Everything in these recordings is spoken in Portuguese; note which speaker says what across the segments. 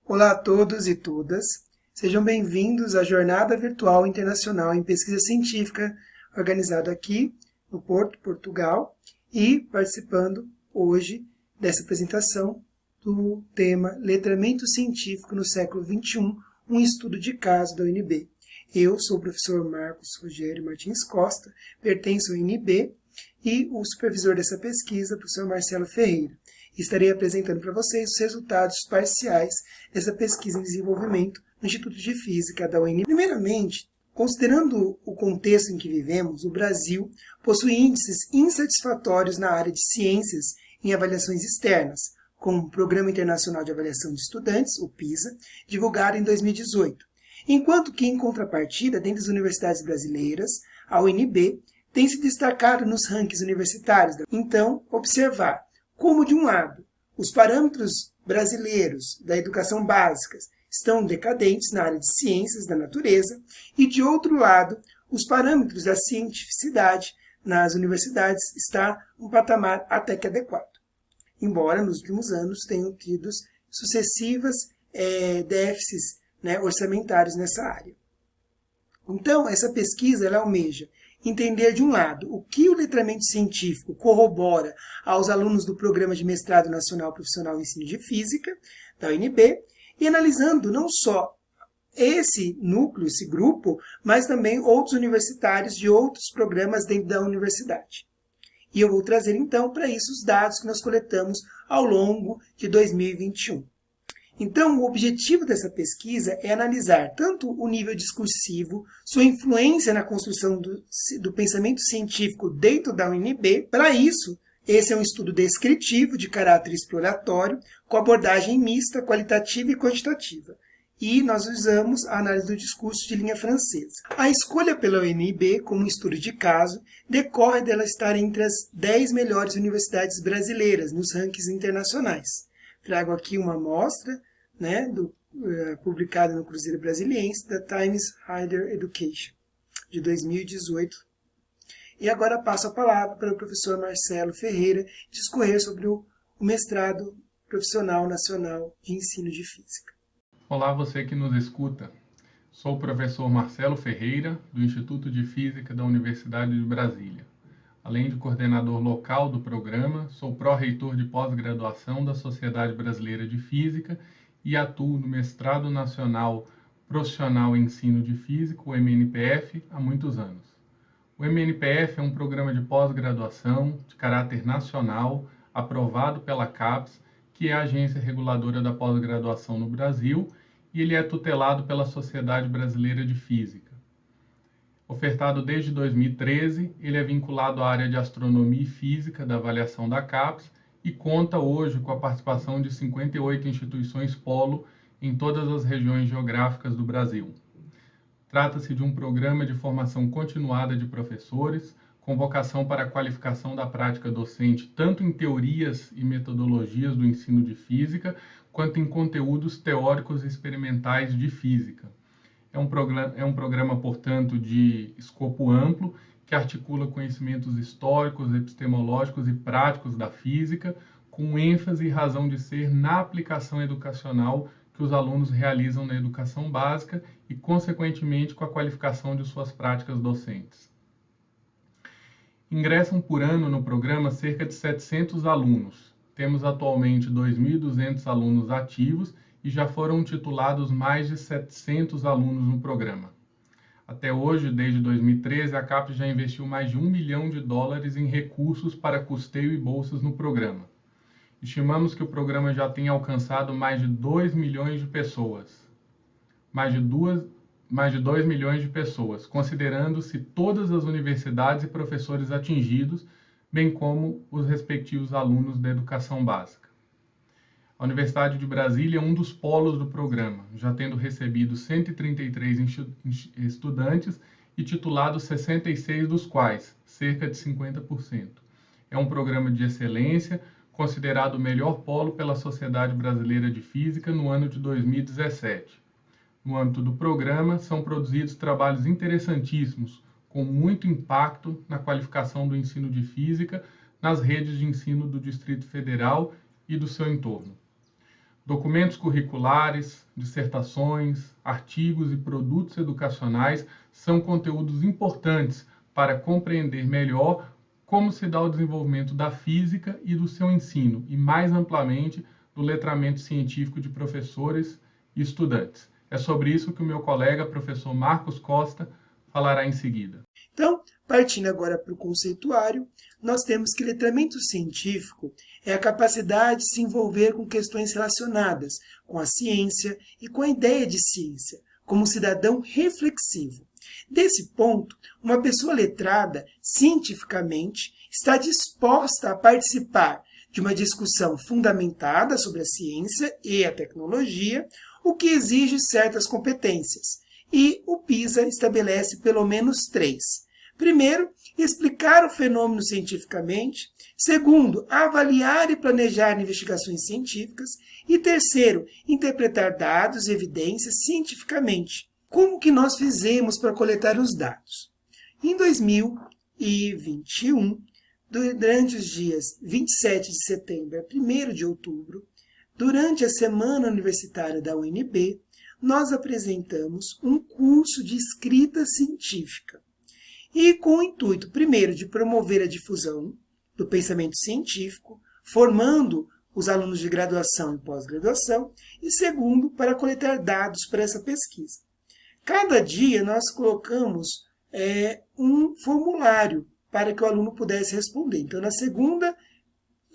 Speaker 1: Olá a todos e todas, sejam bem-vindos à Jornada Virtual Internacional em Pesquisa Científica, organizada aqui no Porto, Portugal, e participando hoje dessa apresentação do tema Letramento Científico no século XXI, um estudo de caso da UNB. Eu sou o professor Marcos Rogério Martins Costa, pertenço ao UNB, e o supervisor dessa pesquisa, o professor Marcelo Ferreira. Estarei apresentando para vocês os resultados parciais dessa pesquisa em desenvolvimento no Instituto de Física da UNB. Primeiramente, considerando o contexto em que vivemos, o Brasil possui índices insatisfatórios na área de ciências em avaliações externas, como o Programa Internacional de Avaliação de Estudantes, o PISA, divulgado em 2018. Enquanto que, em contrapartida, dentro das universidades brasileiras, a UNB tem se destacado nos rankings universitários. Então, observar como, de um lado, os parâmetros brasileiros da educação básica estão decadentes na área de ciências da natureza e, de outro lado, os parâmetros da cientificidade nas universidades está um patamar até que adequado. Embora, nos últimos anos, tenham tido sucessivas déficits orçamentários nessa área. Então, essa pesquisa ela almeja entender, de um lado, o que o letramento científico corrobora aos alunos do Programa de Mestrado Nacional Profissional em Ensino de Física, da UNB, e analisando não só esse núcleo, esse grupo, mas também outros universitários de outros programas dentro da universidade. E eu vou trazer, então, para isso os dados que nós coletamos ao longo de 2021. Então, o objetivo dessa pesquisa é analisar tanto o nível discursivo, sua influência na construção do pensamento científico dentro da UNB. Para isso, esse é um estudo descritivo de caráter exploratório, com abordagem mista, qualitativa e quantitativa. E nós usamos a análise do discurso de linha francesa. A escolha pela UNB como um estudo de caso decorre dela estar entre as 10 melhores universidades brasileiras nos rankings internacionais. Trago aqui uma amostra publicada no Cruzeiro Brasiliense da Times Higher Education, de 2018. E agora passo a palavra para o professor Marcelo Ferreira discorrer sobre o mestrado profissional nacional de ensino de física.
Speaker 2: Olá, você que nos escuta. Sou o professor Marcelo Ferreira, do Instituto de Física da Universidade de Brasília. Além de coordenador local do programa, sou pró-reitor de pós-graduação da Sociedade Brasileira de Física e atuo no Mestrado Nacional Profissional em Ensino de Física, o MNPF, há muitos anos. O MNPF é um programa de pós-graduação de caráter nacional, aprovado pela CAPES, que é a agência reguladora da pós-graduação no Brasil, e ele é tutelado pela Sociedade Brasileira de Física. Ofertado desde 2013, ele é vinculado à área de astronomia e física da avaliação da CAPES e conta hoje com a participação de 58 instituições polo em todas as regiões geográficas do Brasil. Trata-se de um programa de formação continuada de professores, com vocação para a qualificação da prática docente tanto em teorias e metodologias do ensino de física, quanto em conteúdos teóricos e experimentais de física. É um programa, portanto, de escopo amplo, que articula conhecimentos históricos, epistemológicos e práticos da física, com ênfase e razão de ser na aplicação educacional que os alunos realizam na educação básica e, consequentemente, com a qualificação de suas práticas docentes. Ingressam por ano no programa cerca de 700 alunos. Temos atualmente 2.200 alunos ativos e já foram titulados mais de 700 alunos no programa. Até hoje, desde 2013, a CAPES já investiu mais de $1 milhão em recursos para custeio e bolsas no programa. Estimamos que o programa já tenha alcançado mais de 2 milhões de pessoas. Mais de 2 milhões de pessoas, considerando-se todas as universidades e professores atingidos, bem como os respectivos alunos da educação básica. A Universidade de Brasília é um dos polos do programa, já tendo recebido 133 estudantes e titulado 66 dos quais, cerca de 50%. É um programa de excelência, considerado o melhor polo pela Sociedade Brasileira de Física no ano de 2017. No âmbito do programa, são produzidos trabalhos interessantíssimos, com muito impacto na qualificação do ensino de física nas redes de ensino do Distrito Federal e do seu entorno. Documentos curriculares, dissertações, artigos e produtos educacionais são conteúdos importantes para compreender melhor como se dá o desenvolvimento da física e do seu ensino, e mais amplamente do letramento científico de professores e estudantes. É sobre isso que o meu colega, professor Marcos Costa, falará em seguida.
Speaker 1: Então, partindo agora para o conceituário, nós temos que letramento científico é a capacidade de se envolver com questões relacionadas com a ciência e com a ideia de ciência, como um cidadão reflexivo. Desse ponto, uma pessoa letrada, cientificamente, está disposta a participar de uma discussão fundamentada sobre a ciência e a tecnologia, o que exige certas competências. E o PISA estabelece pelo menos 3. Primeiro, explicar o fenômeno cientificamente. Segundo, avaliar e planejar investigações científicas. E terceiro, interpretar dados e evidências cientificamente. Como que nós fizemos para coletar os dados? Em 2021, durante os dias 27 de setembro a 1º de outubro, durante a Semana Universitária da UNB, nós apresentamos um curso de escrita científica. E com o intuito, primeiro, de promover a difusão do pensamento científico, formando os alunos de graduação e pós-graduação, e segundo, para coletar dados para essa pesquisa. Cada dia nós colocamos um formulário para que o aluno pudesse responder. Então, na segunda,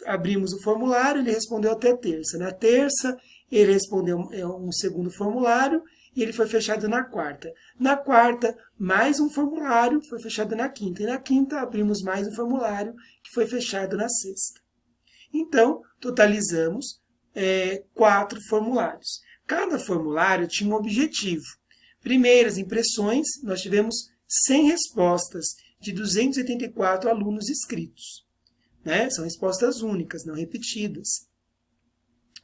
Speaker 1: abrimos o formulário, ele respondeu até terça. Na terça, ele respondeu um segundo formulário e ele foi fechado na quarta. Na quarta, mais um formulário, foi fechado na quinta. E na quinta, abrimos mais um formulário, que foi fechado na sexta. Então, totalizamos 4 formulários. Cada formulário tinha um objetivo. Primeiras impressões, nós tivemos 100 respostas de 284 alunos inscritos. São respostas únicas, não repetidas.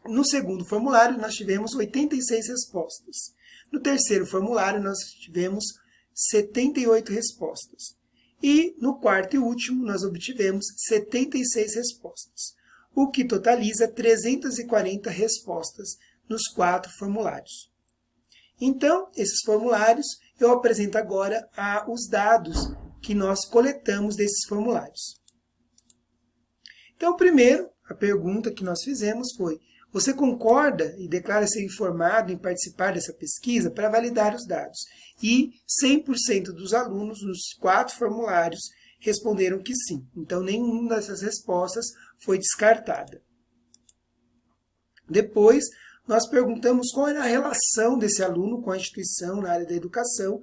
Speaker 1: No segundo formulário, nós tivemos 86 respostas. No terceiro formulário, nós tivemos 78 respostas. E no quarto e último, nós obtivemos 76 respostas, o que totaliza 340 respostas nos 4 formulários. Então, esses formulários, eu apresento agora os dados que nós coletamos desses formulários. Então, primeiro, a pergunta que nós fizemos foi: você concorda e declara ser informado em participar dessa pesquisa para validar os dados? E 100% dos alunos nos 4 formulários responderam que sim. Então, nenhuma dessas respostas foi descartada. Depois, nós perguntamos qual era a relação desse aluno com a instituição na área da educação,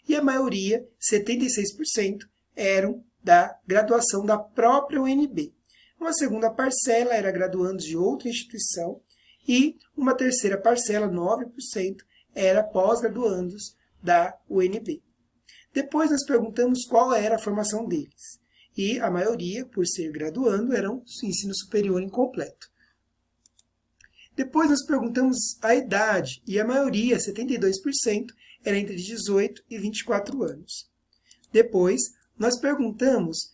Speaker 1: e a maioria, 76%, eram da graduação da própria UNB. Uma segunda parcela era graduandos de outra instituição e uma terceira parcela, 9%, era pós-graduandos da UNB. Depois nós perguntamos qual era a formação deles. E a maioria, por ser graduando, eram ensino superior incompleto. Depois nós perguntamos a idade e a maioria, 72%, era entre 18 e 24 anos. Depois nós perguntamos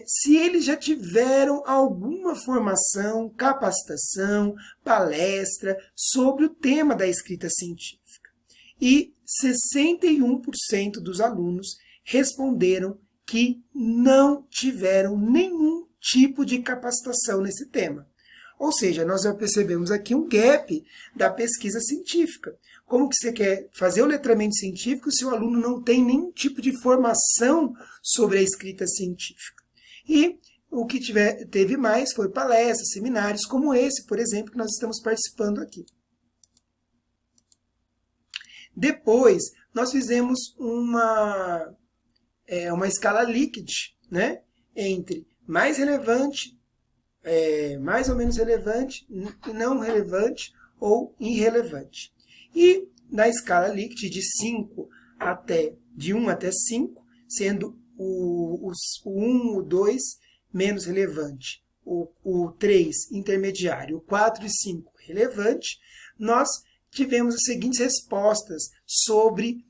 Speaker 1: se eles já tiveram alguma formação, capacitação, palestra sobre o tema da escrita científica. E 61% dos alunos responderam que não tiveram nenhum tipo de capacitação nesse tema. Ou seja, nós já percebemos aqui um gap da pesquisa científica. Como que você quer fazer o letramento científico se o aluno não tem nenhum tipo de formação sobre a escrita científica? E o que teve mais foi palestras, seminários, como esse, por exemplo, que nós estamos participando aqui. Depois, nós fizemos uma escala Likert, entre mais relevante, mais ou menos relevante, não relevante ou irrelevante. E na escala Likert de 1 até 5, sendo o 1, o 2 menos relevante, o 3 intermediário, o 4 e 5 relevante, nós tivemos as seguintes respostas sobre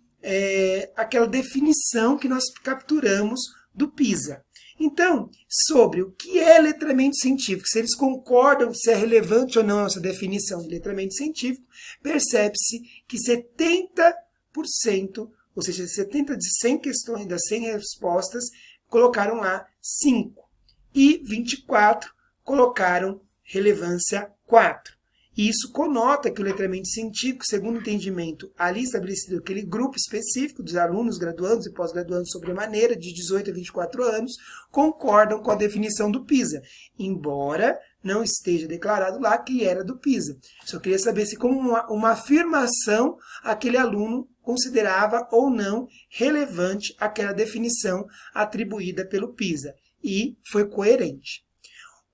Speaker 1: aquela definição que nós capturamos do PISA. Então, sobre o que é letramento científico, se eles concordam se é relevante ou não essa definição de letramento científico, percebe-se que 70%, ou seja, 70 de 100 questões, das 100 respostas, colocaram lá 5. E 24 colocaram relevância 4. E isso conota que o letramento científico, segundo o entendimento ali estabelecido aquele grupo específico dos alunos, graduandos e pós-graduandos sobremaneira, de 18 a 24 anos, concordam com a definição do PISA, embora não esteja declarado lá que era do PISA. Só queria saber se, como uma afirmação, aquele aluno considerava ou não relevante aquela definição atribuída pelo PISA. E foi coerente.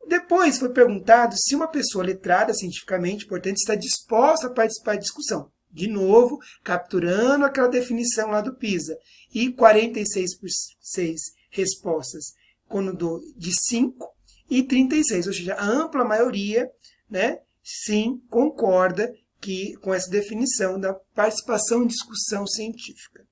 Speaker 1: Depois foi perguntado se uma pessoa letrada cientificamente, portanto, está disposta a participar da discussão. De novo, capturando aquela definição lá do PISA. E 46 respostas de 5 e 36, ou seja, a ampla maioria, né, sim, concorda com essa definição da participação em discussão científica.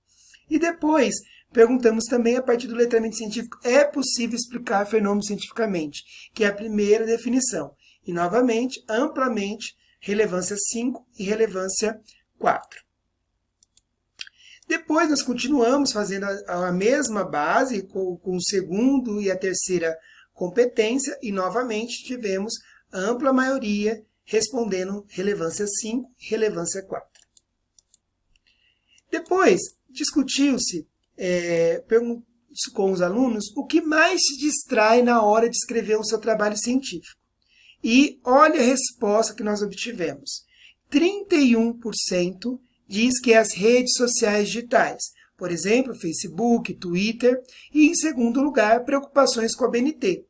Speaker 1: E depois perguntamos também, a partir do letramento científico, é possível explicar fenômenos cientificamente, que é a primeira definição. E, novamente, amplamente, relevância 5 e relevância 4. Depois, nós continuamos fazendo a mesma base com o segundo e a terceira competência, e, novamente, tivemos a ampla maioria respondendo relevância 5 e relevância 4. Depois, discutiu-se com os alunos o que mais te distrai na hora de escrever o seu trabalho científico. E olha a resposta que nós obtivemos. 31% diz que é as redes sociais digitais, por exemplo, Facebook, Twitter, e em segundo lugar, preocupações com a BNT.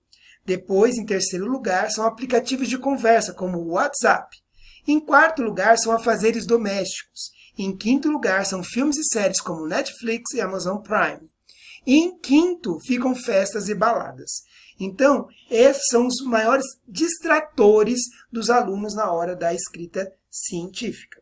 Speaker 1: Depois, em terceiro lugar, são aplicativos de conversa, como o WhatsApp. Em quarto lugar, são afazeres domésticos. Em quinto lugar, são filmes e séries como Netflix e Amazon Prime. E em quinto, ficam festas e baladas. Então, esses são os maiores distratores dos alunos na hora da escrita científica.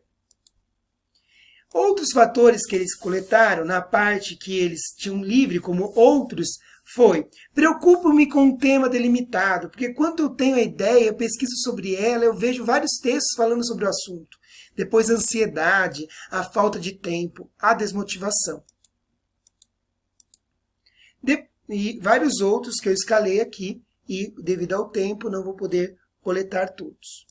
Speaker 1: Outros fatores que eles coletaram, na parte que eles tinham livre, como outros, foi: preocupo-me com um tema delimitado, porque quando eu tenho a ideia, eu pesquiso sobre ela, eu vejo vários textos falando sobre o assunto. Depois, a ansiedade, a falta de tempo, a desmotivação. E vários outros que eu escalei aqui, e devido ao tempo não vou poder coletar todos.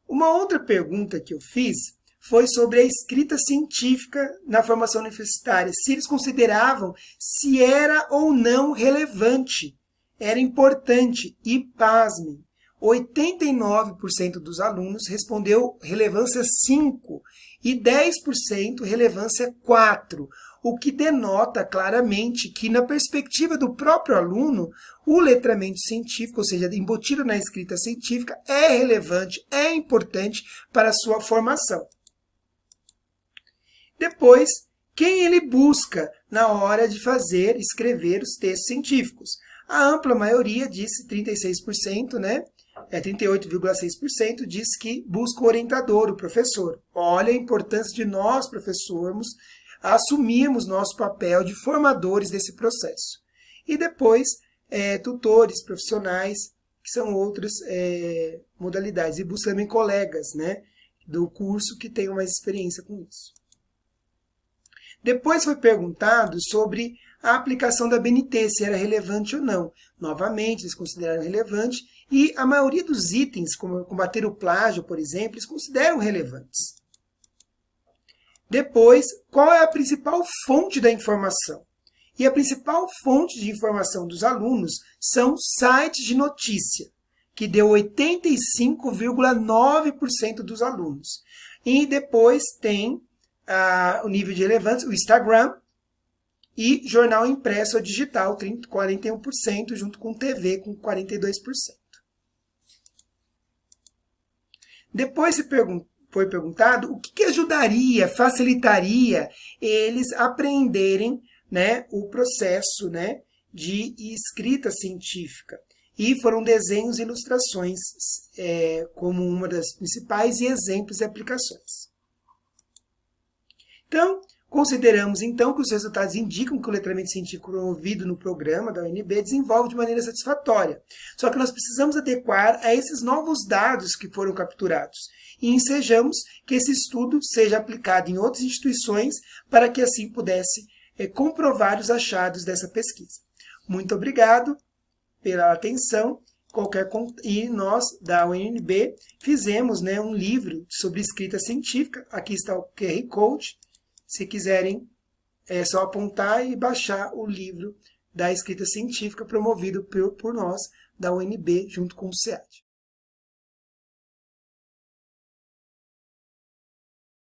Speaker 1: Uma outra pergunta que eu fiz foi sobre a escrita científica na formação universitária, se eles consideravam se era ou não relevante, era importante, e pasmem, 89% dos alunos respondeu relevância 5 e 10% relevância 4, o que denota claramente que, na perspectiva do próprio aluno, o letramento científico, ou seja, embutido na escrita científica, é relevante, é importante para a sua formação. Depois, quem ele busca na hora de escrever os textos científicos? A ampla maioria disse, 36%, né? 38,6% diz que busca o orientador, o professor. Olha a importância de nós, professores, assumirmos nosso papel de formadores desse processo. E depois, tutores, profissionais, que são outras modalidades. E busca também colegas, né, do curso que tenham mais experiência com isso. Depois foi perguntado sobre a aplicação da BNT, se era relevante ou não. Novamente, eles consideraram relevante, e a maioria dos itens, como combater o plágio, por exemplo, eles consideram relevantes. Depois, qual é a principal fonte da informação? E a principal fonte de informação dos alunos são sites de notícia, que deu 85,9% dos alunos. E depois tem o nível de relevância, o Instagram, e jornal impresso ou digital, 41%, junto com TV, com 42%. Depois foi perguntado o que ajudaria, facilitaria eles aprenderem, né, o processo, né, de escrita científica. E foram desenhos e ilustrações como uma das principais, e exemplos e aplicações. Então, Consideramos, então, que os resultados indicam que o letramento científico promovido no programa da UNB desenvolve de maneira satisfatória. Só que nós precisamos adequar a esses novos dados que foram capturados e ensejamos que esse estudo seja aplicado em outras instituições para que assim pudesse comprovar os achados dessa pesquisa. Muito obrigado pela atenção. E nós, da UNB, fizemos um livro sobre escrita científica. Aqui está o QR Code. Se quiserem, é só apontar e baixar o livro da escrita científica promovido por nós, da UNB, junto com o SEAD.